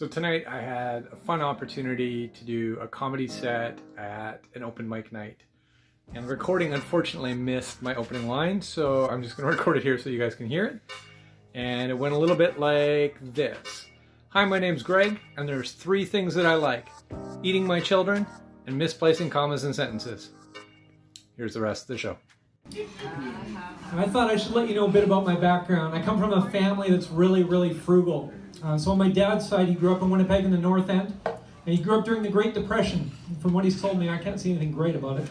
So tonight I had a fun opportunity to do a comedy set at an open mic night. And the recording unfortunately missed my opening line, so I'm just going to record it here so you guys can hear it. And it went a little bit like this. Hi, my name's Greg, and there's 3 things that I like. Eating my children and misplacing commas in sentences. Here's the rest of the show. I thought I should let you know a bit about my background. I come from a family that's really frugal. So on my dad's side, he grew up in Winnipeg in the North End, and he grew up during the Great Depression. From what he's told me, I can't see anything great about it.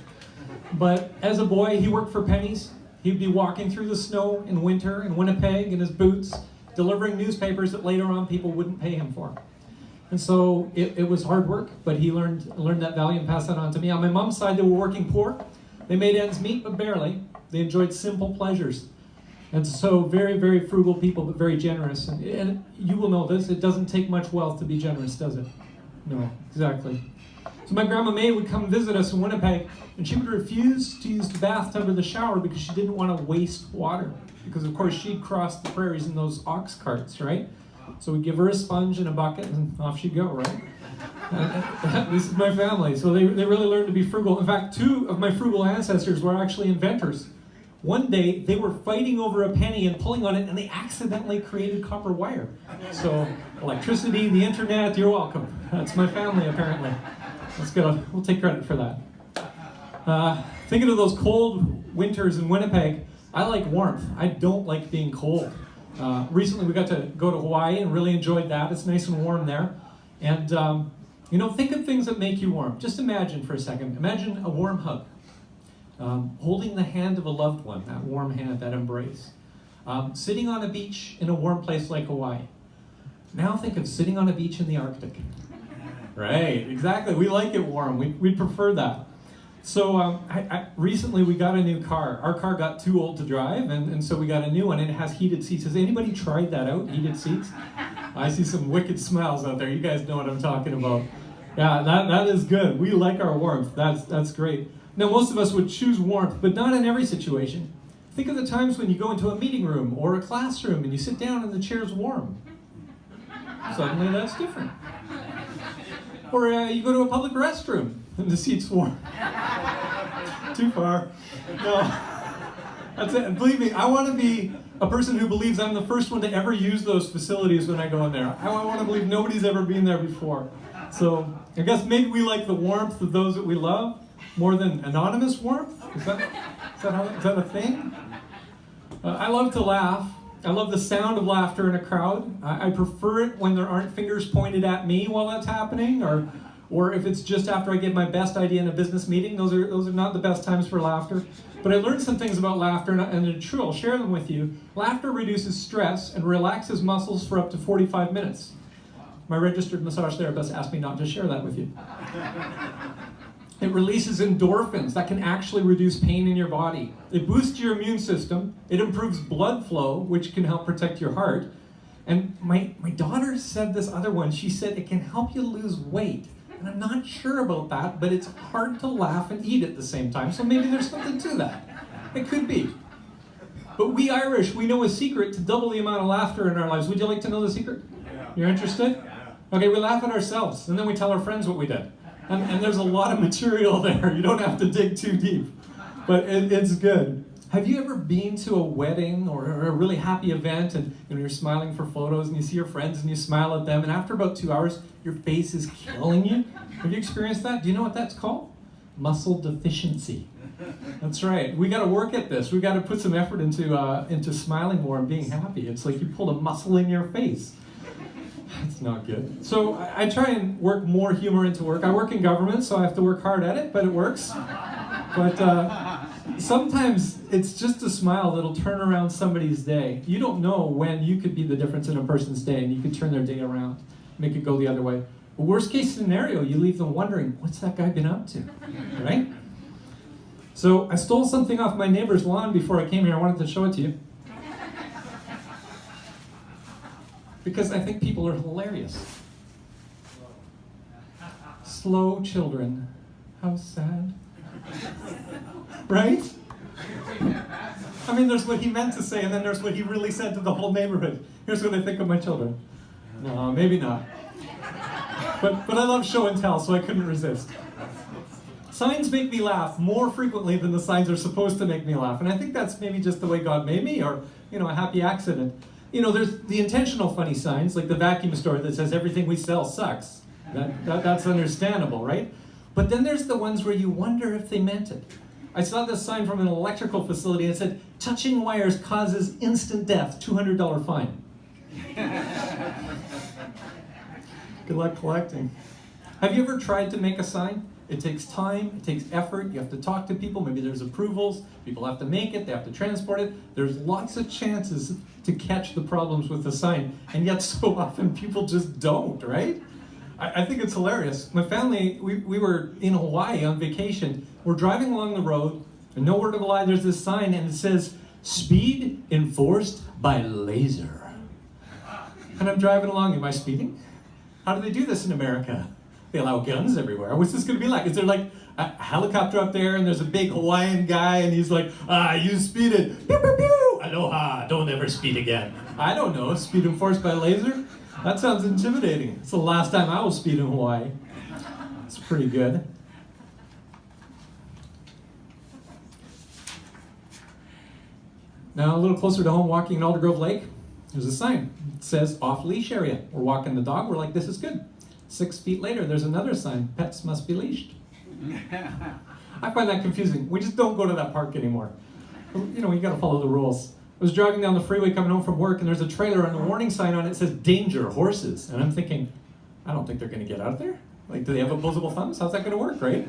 But as a boy, he worked for pennies. He'd be walking through the snow in winter in Winnipeg in his boots, delivering newspapers that later on people wouldn't pay him for. And so it was hard work, but he learned that value and passed that on to me. On my mom's side, they were working poor. They made ends meet, but barely. They enjoyed simple pleasures. And so very frugal people, but very generous. And you will know this, it doesn't take much wealth to be generous, does it? No, exactly. So my grandma May would come visit us in Winnipeg, and she would refuse to use the bathtub or the shower because she didn't want to waste water. Because of course she'd cross the prairies in those ox carts, right? So we'd give her a sponge and a bucket, and off she'd go, right? This is my family. So they really learned to be frugal. In fact, 2 of my frugal ancestors were actually inventors. One day, they were fighting over a penny and pulling on it, and they accidentally created copper wire. So, electricity, the internet, you're welcome. That's my family, apparently. Let's go. We'll take credit for that. Thinking of those cold winters in Winnipeg, I like warmth. I don't like being cold. Recently, we got to go to Hawaii and really enjoyed that. It's nice and warm there. And, think of things that make you warm. Just imagine for a second. Imagine a warm hug. Holding the hand of a loved one, that warm hand, that embrace. Sitting on a beach in a warm place like Hawaii. Now think of sitting on a beach in the Arctic. Right, exactly. We like it warm. We prefer that. So recently we got a new car. Our car got too old to drive, and so we got a new one, and it has heated seats. Has anybody tried that out, heated seats? I see some wicked smiles out there. You guys know what I'm talking about. Yeah, that is good. We like our warmth. That's great. Now, most of us would choose warmth, but not in every situation. Think of the times when you go into a meeting room or a classroom and you sit down and the chair's warm. Suddenly that's different. Or you go to a public restroom and the seat's warm. Too far. No. That's it. And believe me, I want to be a person who believes I'm the first one to ever use those facilities when I go in there. I want to believe nobody's ever been there before. So I guess maybe we like the warmth of those that we love more than anonymous warmth? Is that a thing? I love to laugh. I love the sound of laughter in a crowd. I prefer it when there aren't fingers pointed at me while that's happening, or if it's just after I give my best idea in a business meeting. Those are not the best times for laughter. But I learned some things about laughter, and they're true. I'll share them with you. Laughter reduces stress and relaxes muscles for up to 45 minutes. My registered massage therapist asked me not to share that with you. It releases endorphins that can actually reduce pain in your body. It boosts your immune system. It improves blood flow, which can help protect your heart. And my daughter said this other one. She said it can help you lose weight. And I'm not sure about that, but it's hard to laugh and eat at the same time, so maybe there's something to that. It could be. But we Irish, we know a secret to double the amount of laughter in our lives. Would you like to know the secret? You're interested? Okay, we laugh at ourselves, and then we tell our friends what we did. And there's a lot of material there. You don't have to dig too deep. But it's good. Have you ever been to a wedding or a really happy event and you're smiling for photos and you see your friends and you smile at them, and after about 2 hours, your face is killing you? Have you experienced that? Do you know what that's called? Muscle deficiency. That's right. We got to work at this. We got to put some effort into smiling more and being happy. It's like you pulled a muscle in your face. It's not good. So I try and work more humor into work. I work in government, so I have to work hard at it, but it works. But sometimes it's just a smile that'll turn around somebody's day. You don't know when you could be the difference in a person's day, and you could turn their day around, make it go the other way. But worst case scenario, you leave them wondering, what's that guy been up to, right? So I stole something off my neighbor's lawn before I came here. I wanted to show it to you. Because I think people are hilarious. Slow children. How sad. Right? I mean, there's what he meant to say, and then there's what he really said to the whole neighborhood. Here's what I think of my children. No, maybe not. But I love show and tell, so I couldn't resist. Signs make me laugh more frequently than the signs are supposed to make me laugh. And I think that's maybe just the way God made me, or, a happy accident. There's the intentional funny signs, like the vacuum store that says everything we sell sucks. That's understandable, right? But then there's the ones where you wonder if they meant it. I saw this sign from an electrical facility and it said, touching wires causes instant death, $200 fine. Good luck collecting. Have you ever tried to make a sign? It takes time, it takes effort, you have to talk to people, maybe there's approvals, people have to make it, they have to transport it. There's lots of chances to catch the problems with the sign, and yet so often people just don't, right? I think it's hilarious. My family, we were in Hawaii on vacation. We're driving along the road, and no word of a lie, there's this sign, and it says, speed enforced by laser. And I'm driving along, am I speeding? How do they do this in America? They allow guns everywhere. What's this going to be like? Is there like a helicopter up there and there's a big Hawaiian guy and he's like, you speeded. Pew, pew, pew. Aloha, don't ever speed again. I don't know, speed enforced by laser? That sounds intimidating. It's the last time I will speed in Hawaii. It's pretty good. Now a little closer to home, walking in Aldergrove Lake, there's a sign. It says off-leash area. We're walking the dog, we're like, this is good. 6 feet later, there's another sign, pets must be leashed. I find that confusing. We just don't go to that park anymore. You gotta follow the rules. I was driving down the freeway coming home from work and there's a trailer and a warning sign on it that says, danger, horses. And I'm thinking, I don't think they're gonna get out there. Like, do they have opposable thumbs? How's that gonna work, right?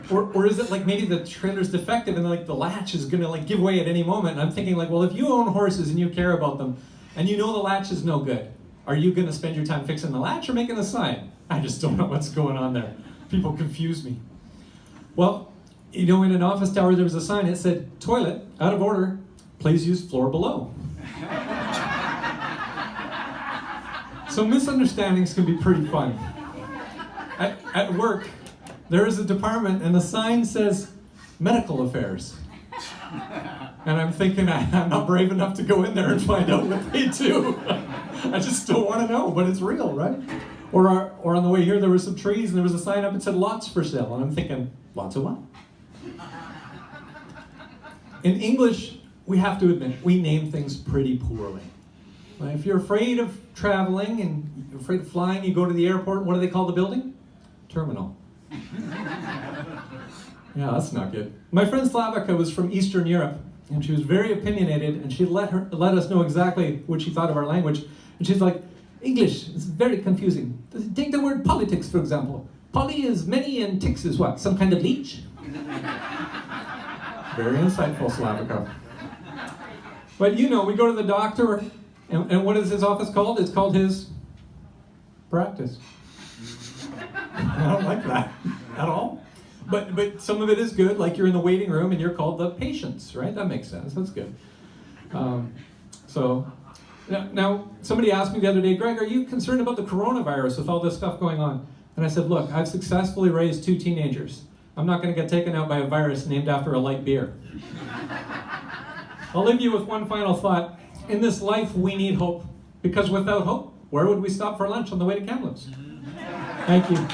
Or is it like maybe the trailer's defective and like the latch is gonna like give way at any moment? And I'm thinking like, well, if you own horses and you care about them and you know the latch is no good, are you going to spend your time fixing the latch or making the sign? I just don't know what's going on there. People confuse me. Well, in an office tower there was a sign that said, toilet, out of order, please use floor below. So misunderstandings can be pretty fun. At work, there is a department and the sign says, medical affairs. And I'm thinking I'm not brave enough to go in there and find out what they do. I just don't want to know, but it's real, right? Or on the way here, there were some trees and there was a sign up that said lots for sale. And I'm thinking, lots of what? In English, we have to admit, we name things pretty poorly. If you're afraid of traveling and you're afraid of flying, you go to the airport, what do they call the building? Terminal. Yeah, that's not good. My friend Slavica was from Eastern Europe, and she was very opinionated, and she let us know exactly what she thought of our language. And she's like, English is very confusing. Take the word politics, for example. Poly is many and tix is what? Some kind of leech? Very insightful, Slavica. But we go to the doctor, and what is his office called? It's called his practice. I don't like that at all. But some of it is good, like you're in the waiting room and you're called the patients, right? That makes sense, that's good. Now, somebody asked me the other day, Greg, are you concerned about the coronavirus with all this stuff going on? And I said, look, I've successfully raised 2 teenagers. I'm not going to get taken out by a virus named after a light beer. I'll leave you with one final thought. In this life, we need hope. Because without hope, where would we stop for lunch on the way to Kamloops? Thank you.